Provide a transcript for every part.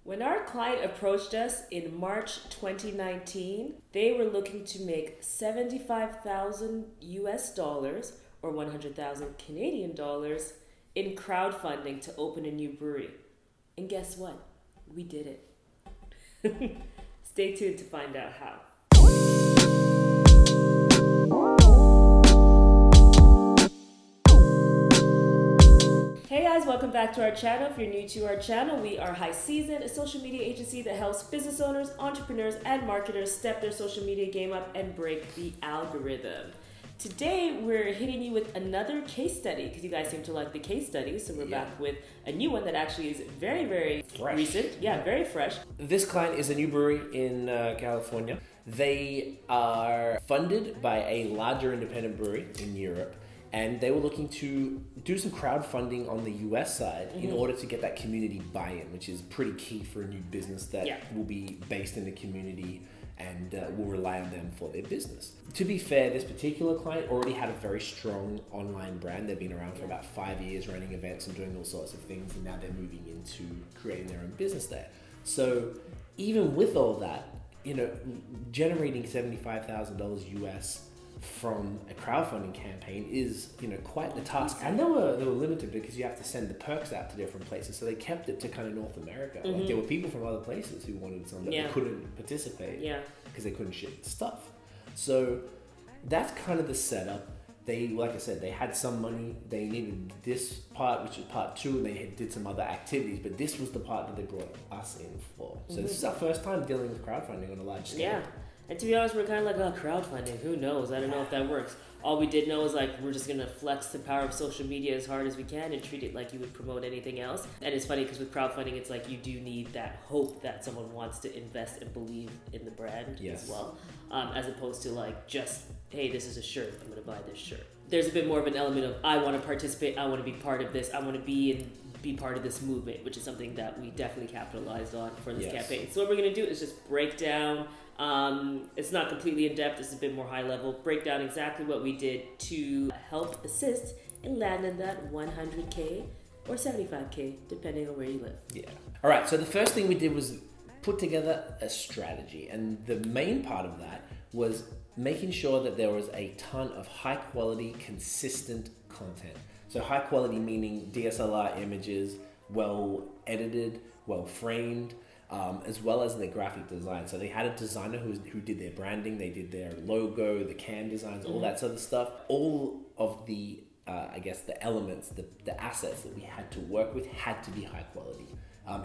When our client approached us in March 2019, they were looking to make 75,000 US dollars or 100,000 Canadian dollars in crowdfunding to open a new brewery. And guess what? We did it. Stay tuned to find out how. Hey guys, welcome back to our channel. If you're new to our channel, we are High Season, a social media agency that helps business owners, entrepreneurs, and marketers step their social media game up and break the algorithm. Today, we're hitting you with another case study because you guys seem to like the case studies. So we're back with a new one that actually is very, very fresh. Recent. Yeah, very fresh. This client is a new brewery in California. They are funded by a larger independent brewery in Europe. And they were looking to do some crowdfunding on the US side in order to get that community buy-in, which is pretty key for a new business that will be based in the community and will rely on them for their business. To be fair, this particular client already had a very strong online brand. They've been around for about 5 years running events and doing all sorts of things, and now they're moving into creating their own business there. So even with all that, generating $75,000 US from a crowdfunding campaign is, quite the task. And they were limited because you have to send the perks out to different places. So they kept it to kind of North America. Like there were people from other places who wanted some that they couldn't participate because they couldn't ship the stuff. So that's kind of the setup. They, like I said, they had some money. They needed this part, which is part 2, and they did some other activities. But this was the part that they brought us in for. So this is our first time dealing with crowdfunding on a large scale. Yeah. And to be honest, we're kind of like, crowdfunding, who knows? I don't know if that works. All we did know is we're just going to flex the power of social media as hard as we can and treat it like you would promote anything else. And it's funny because with crowdfunding, it's like you do need that hope that someone wants to invest and believe in the brand as well. As opposed to just, hey, this is a shirt, I'm going to buy this shirt. There's a bit more of an element of, I want to participate, I want to be part of this, I want to be part of this movement, which is something that we definitely capitalized on for this campaign. So what we're going to do is just break down. It's not completely in depth, it's a bit more high level. Break down exactly what we did to help assist in landing that 100K or 75K, depending on where you live. Yeah. All right, so the first thing we did was put together a strategy. And the main part of that was making sure that there was a ton of high quality, consistent content. So high quality meaning DSLR images, well edited, well framed, as well as their graphic design. So they had a designer who did their branding, they did their logo, the can designs, all that sort of stuff. All of the, the elements, the assets that we had to work with had to be high quality.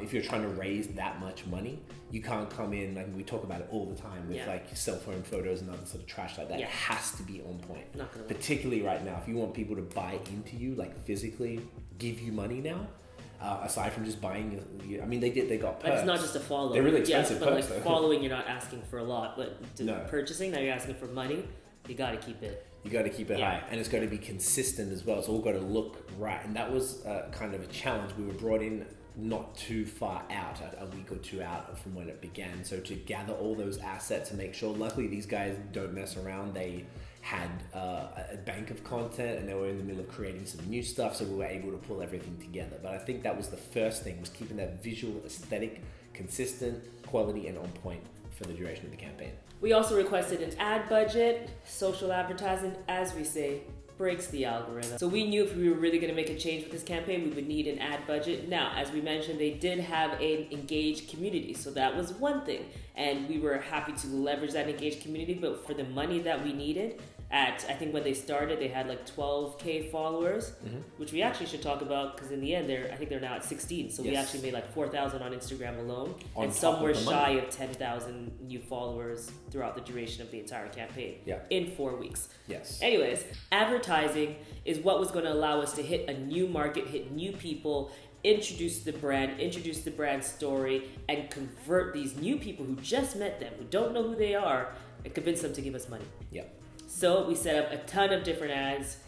If you're trying to raise that much money, you can't come in, we talk about it all the time, with cell phone photos and other sort of trash like that. It has to be on point. Particularly right now, if you want people to buy into you, physically give you money now, aside from just buying, they got perks. But it's not just a follow. They're really expensive perks, though. Following, you're not asking for a lot, but purchasing, now you're asking for money. You got to keep it. You got to keep it high, and it's got to be consistent as well. It's all got to look right, and that was kind of a challenge. We were brought in not too far out, a week or two out from when it began. So to gather all those assets and make sure, luckily these guys don't mess around. They had a bank of content and they were in the middle of creating some new stuff. So we were able to pull everything together. But I think that was the first thing, was keeping that visual aesthetic consistent, quality, and on point for the duration of the campaign. We also requested an ad budget. Social advertising, as we say, breaks the algorithm. So we knew if we were really going to make a change with this campaign, we would need an ad budget. Now, as we mentioned, they did have an engaged community, so that was one thing. And we were happy to leverage that engaged community, but for the money that we needed, I think when they started, they had 12K followers, which we actually should talk about because in the end, I think they're now at 16. So we actually made 4,000 on Instagram alone, and somewhere shy of 10,000 new followers throughout the duration of the entire campaign in 4 weeks. Yes. Anyways, advertising is what was going to allow us to hit a new market, hit new people, introduce the brand story, and convert these new people who just met them, who don't know who they are, and convince them to give us money. Yep. So we set up a ton of different ads.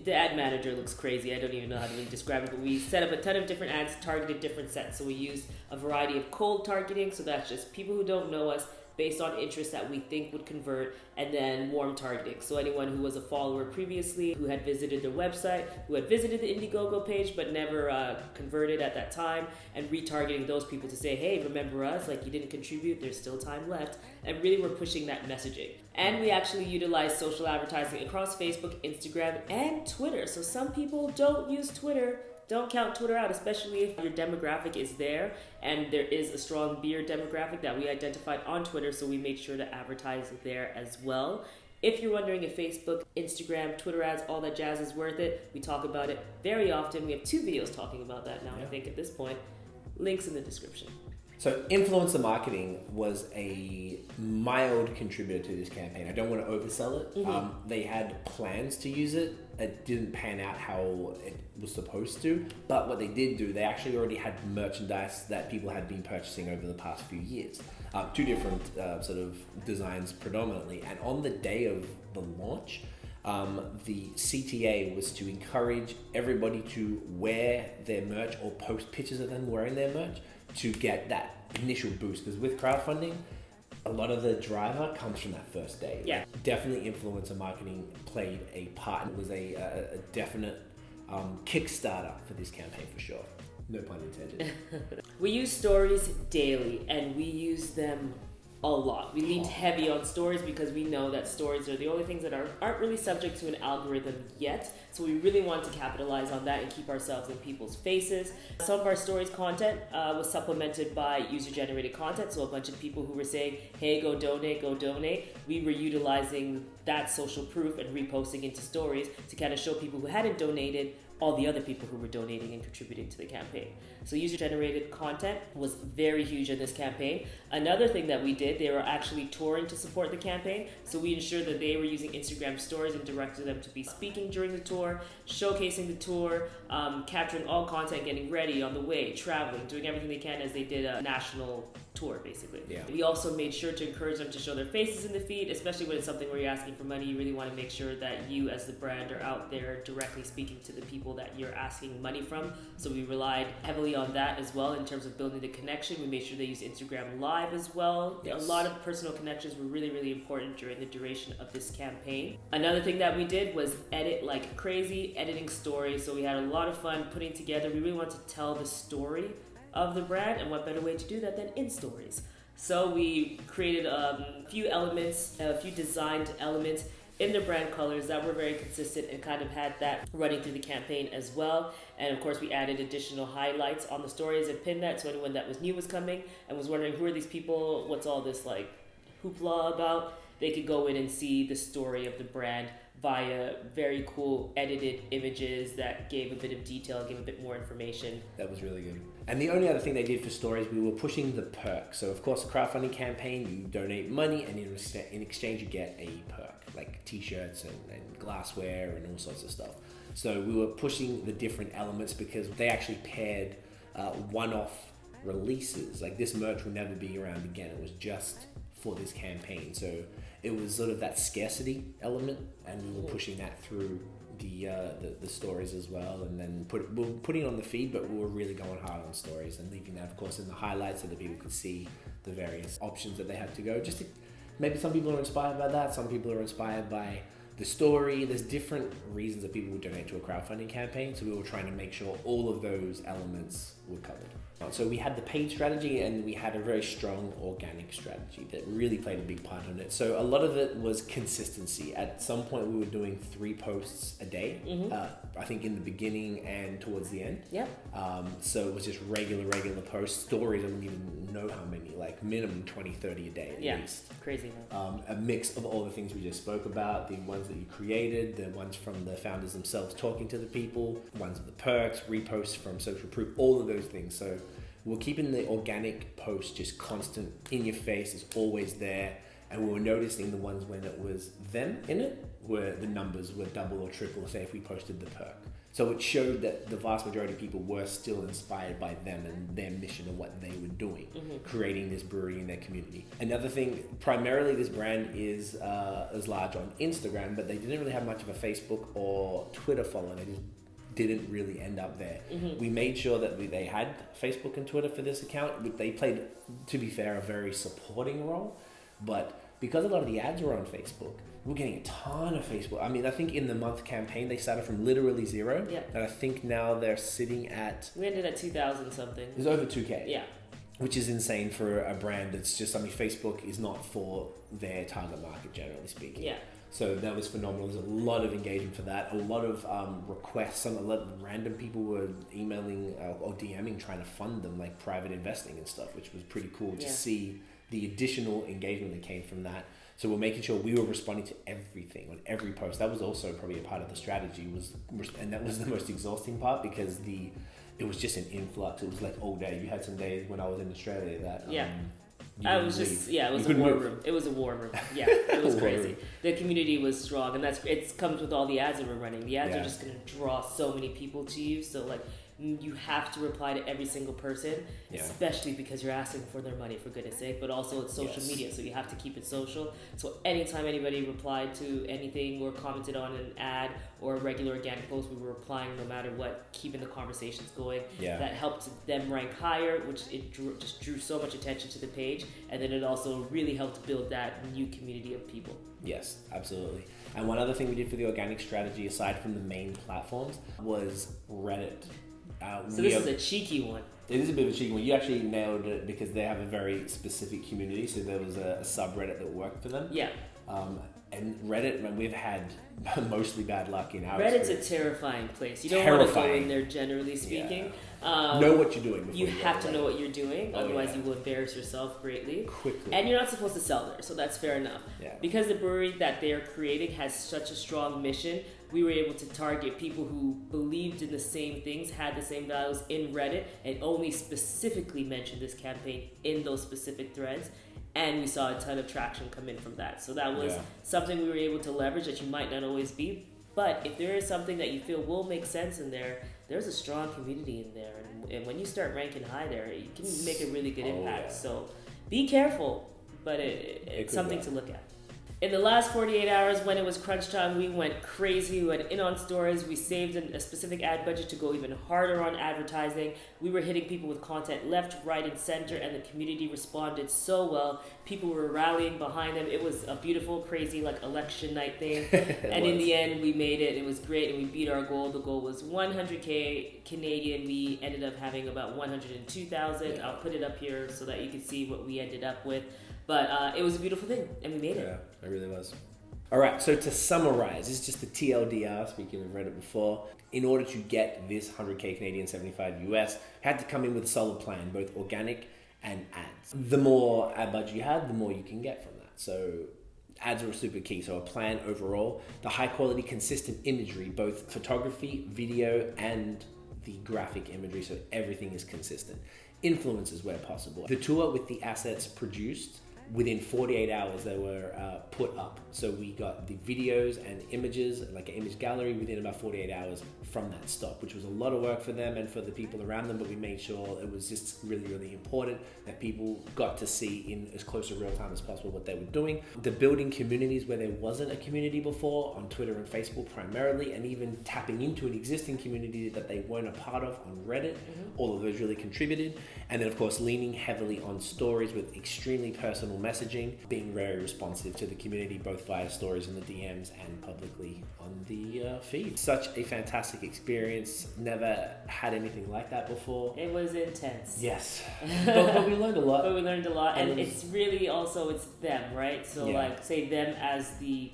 The ad manager looks crazy. I don't even know how to really describe it, but we set up a ton of different ads, targeted different sets. So we used a variety of cold targeting. So that's just people who don't know us, based on interests that we think would convert, and then warm targeting. So anyone who was a follower previously, who had visited their website, who had visited the Indiegogo page but never converted at that time, and retargeting those people to say, hey, remember us, like you didn't contribute, there's still time left. And really we're pushing that messaging. And we actually utilize social advertising across Facebook, Instagram, and Twitter. So some people don't use Twitter. Don't count Twitter out, especially if your demographic is there, and there is a strong beer demographic that we identified on Twitter, so we made sure to advertise there as well. If you're wondering if Facebook, Instagram, Twitter ads, all that jazz is worth it, we talk about it very often. We have 2 videos talking about that now, I think, at this point. Links in the description. So influencer marketing was a mild contributor to this campaign. I don't want to oversell it. They had plans to use it. It didn't pan out how it was supposed to. But what they did do, they actually already had merchandise that people had been purchasing over the past few years. 2 different sort of designs predominantly. And on the day of the launch, the CTA was to encourage everybody to wear their merch or post pictures of them wearing their merch to get that initial boost. Because with crowdfunding, a lot of the driver comes from that first day. Yeah. Definitely influencer marketing played a part. It was a definite Kickstarter for this campaign for sure. No pun intended. We use stories daily, and we use them a lot. We leaned heavy on stories because we know that stories are the only things that aren't really subject to an algorithm yet. So we really want to capitalize on that and keep ourselves in people's faces. Some of our stories content was supplemented by user-generated content. So a bunch of people who were saying, hey, go donate, go donate. We were utilizing that social proof and reposting into stories to kind of show people who hadn't donated all the other people who were donating and contributing to the campaign. So user-generated content was very huge in this campaign. Another thing that we did, they were actually touring to support the campaign. So we ensured that they were using Instagram stories and directed them to be speaking during the tour, showcasing the tour, capturing all content, getting ready on the way, traveling, doing everything they can as they did a national tour, basically. Yeah. We also made sure to encourage them to show their faces in the feed, especially when it's something where you're asking for money. You really want to make sure that you as the brand are out there directly speaking to the people that you're asking money from. So we relied heavily on that as well in terms of building the connection. We made sure they used Instagram Live as well. Yes. A lot of personal connections were really, really important during the duration of this campaign. Another thing that we did was edit like crazy, editing stories. So we had a lot of fun putting together. We really wanted to tell the story of the brand, and what better way to do that than in stories. So we created a few elements, a few designed elements in the brand colors that were very consistent and kind of had that running through the campaign as well. And of course we added additional highlights on the stories and pinned that, so anyone that was new was coming and was wondering who are these people, what's all this like hoopla about, they could go in and see the story of the brand via very cool edited images that gave a bit of detail, gave a bit more information. That was really good. And the only other thing they did for stories, we were pushing the perks. So of course, a crowdfunding campaign, you donate money, and in exchange you get a perk, like t-shirts and glassware and all sorts of stuff. So we were pushing the different elements because they actually paired one-off releases. Like this merch will never be around again. It was just for this campaign. So it was sort of that scarcity element, and we were pushing that through the stories as well, and then we were putting it on the feed, but we were really going hard on stories and leaving that, of course, in the highlights so that people could see the various options that they had to go. Just to, maybe some people are inspired by that, some people are inspired by the story. There's different reasons that people would donate to a crowdfunding campaign, so we were trying to make sure all of those elements were covered. So we had the paid strategy, and we had a very strong organic strategy that really played a big part in it. So a lot of it was consistency. At some point we were doing 3 posts a day, I think in the beginning and towards the end. Yep. So it was just regular posts. Stories, I don't even know how many, like minimum 20, 30 a day at least. Crazy. A mix of all the things we just spoke about, the ones that you created, the ones from the founders themselves talking to the people, ones of the perks, reposts from social proof, all of those things. So we're keeping the organic post just constant, in your face, it's always there. And we were noticing the ones when it was them in it, where the numbers were double or triple, say if we posted the perk. So it showed that the vast majority of people were still inspired by them and their mission and what they were doing, creating this brewery in their community. Another thing, primarily this brand is large on Instagram, but they didn't really have much of a Facebook or Twitter following. They just didn't really end up there. We made sure that they had Facebook and Twitter for this account, but they played, to be fair, a very supporting role. But because a lot of the ads were on Facebook, we're getting a ton of Facebook. I mean, I think in the month campaign, they started from literally zero. Yeah. And I think now they're sitting at... We ended at 2,000 something. It's over 2K. Yeah. Which is insane for a brand that's just... I mean, Facebook is not for their target market, generally speaking. Yeah. So that was phenomenal. There's a lot of engagement for that. A lot of requests. A lot of random people were emailing or DMing trying to fund them, like private investing and stuff, which was pretty cool to see the additional engagement that came from that. So we're making sure we were responding to everything on every post. That was also probably a part of the strategy, and that was the most exhausting part because it was just an influx. It was like all day. You had some days when I was in Australia that I was just it was a war room. It was a war room. Yeah, it was crazy. The community was strong, and it comes with all the ads that we're running. The ads are just going to draw so many people to you. So like you have to reply to every single person, especially because you're asking for their money, for goodness sake. But also it's social media, so you have to keep it social. So anytime anybody replied to anything or commented on an ad or a regular organic post, we were replying no matter what, keeping the conversations going. Yeah. That helped them rank higher, which just drew so much attention to the page, and then it also really helped build that new community of people. Yes, absolutely. And one other thing we did for the organic strategy, aside from the main platforms, was Reddit. So this is a cheeky one. It is a bit of a cheeky one. You actually nailed it because they have a very specific community. So there was a subreddit that worked for them. Yeah. And Reddit, we've had mostly bad luck in our Reddit's experience. a terrifying place. You don't want to go in there, generally speaking. Know what you're doing. You have to know what you're doing, otherwise you will embarrass yourself greatly. Quickly. And you're not supposed to sell there, so that's fair enough. Yeah. Because the brewery that they're creating has such a strong mission, we were able to target people who believed in the same things, had the same values in Reddit, and only specifically mentioned this campaign in those specific threads. And we saw a ton of traction come in from that. So that was something we were able to leverage that you might not always be. But if there is something that you feel will make sense in there, there's a strong community in there. And when you start ranking high there, you can make a really good impact. So be careful, but it's something to look at. In the last 48 hours, when it was crunch time, we went crazy. We went in on stories. We saved a specific ad budget to go even harder on advertising. We were hitting people with content left, right, and center, and the community responded so well. People were rallying behind them. It was a beautiful, crazy, like election night thing. And in the end, we made it. It was great, and we beat our goal. The goal was 100K Canadian. We ended up having about 102,000. I'll put it up here so that you can see what we ended up with. But it was a beautiful thing, and we made it. Yeah, it really was. All right, so to summarize, this is just the TLDR, speaking of Reddit before. In order to get this 100K Canadian, 75 US, had to come in with a solid plan, both organic and ads. The more ad budget you had, the more you can get from that. So ads are super key. So a plan overall, the high quality, consistent imagery, both photography, video, and the graphic imagery, so everything is consistent. Influencers where possible. The tour with the assets produced, within 48 hours they were put up. So we got the videos and images, like an image gallery, within about 48 hours from that stop, which was a lot of work for them and for the people around them, but we made sure it was just really, really important that people got to see in as close to real time as possible what they were doing. The building communities where there wasn't a community before, on Twitter and Facebook primarily, and even tapping into an existing community that they weren't a part of on Reddit. All of those really contributed. And then of course leaning heavily on stories with extremely personal messaging, being very responsive to the community, both via stories in the DMs and publicly on the feed. Such a fantastic experience. Never had anything like that before. It was intense. Yes. but we learned a lot. And it's really also, it's them, right? So like say them as the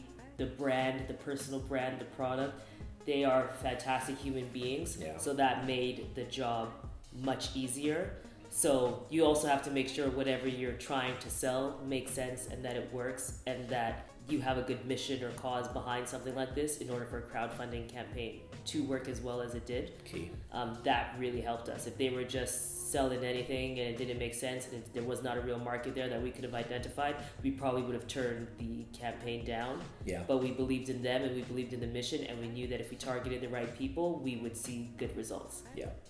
brand, the personal brand, the product. They are fantastic human beings. So that made the job much easier. So you also have to make sure whatever you're trying to sell makes sense and that it works and that you have a good mission or cause behind something like this in order for a crowdfunding campaign to work as well as it did. Key. That really helped us. If they were just selling anything and it didn't make sense and there was not a real market there that we could have identified, we probably would have turned the campaign down. But we believed in them and we believed in the mission, and we knew that if we targeted the right people, we would see good results.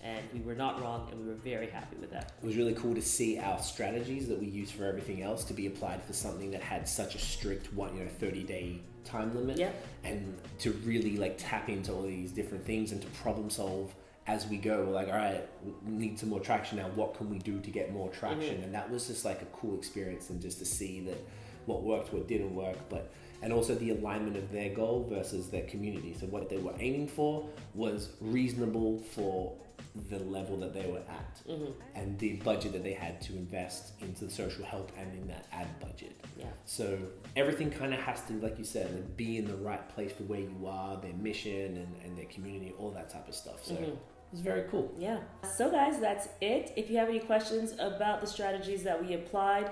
And we were not wrong, and we were very happy with that. It was really cool to see our strategies that we use for everything else to be applied for something that had such a strict 30-day time limit. And to really like tap into all these different things and to problem solve as we go. We're like, all right, we need some more traction now. What can we do to get more traction? And that was just like a cool experience, and just to see that what worked, what didn't work, and also the alignment of their goal versus their community. So what they were aiming for was reasonable for the level that they were at, and the budget that they had to invest into social help and in that ad budget. Yeah. So everything kind of has to, like you said, like, be in the right place for where you are, their mission and their community, all that type of stuff. So it's very cool. Yeah. So guys, that's it. If you have any questions about the strategies that we applied,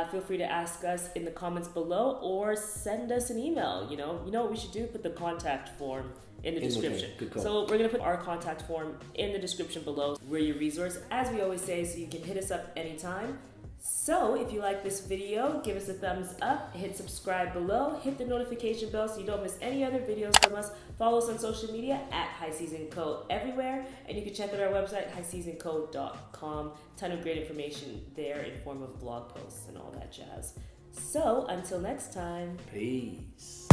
feel free to ask us in the comments below or send us an email. You know what we should do? Put the contact form in the description. So we're going to put our contact form in the description below. We're your resource, as we always say, so you can hit us up anytime. So if you like this video, give us a thumbs up, hit subscribe below, hit the notification bell so you don't miss any other videos from us. Follow us on social media at High Season Co everywhere, and you can check out our website, highseasonco.com. Ton of great information there in form of blog posts and all that jazz. So until next time, peace.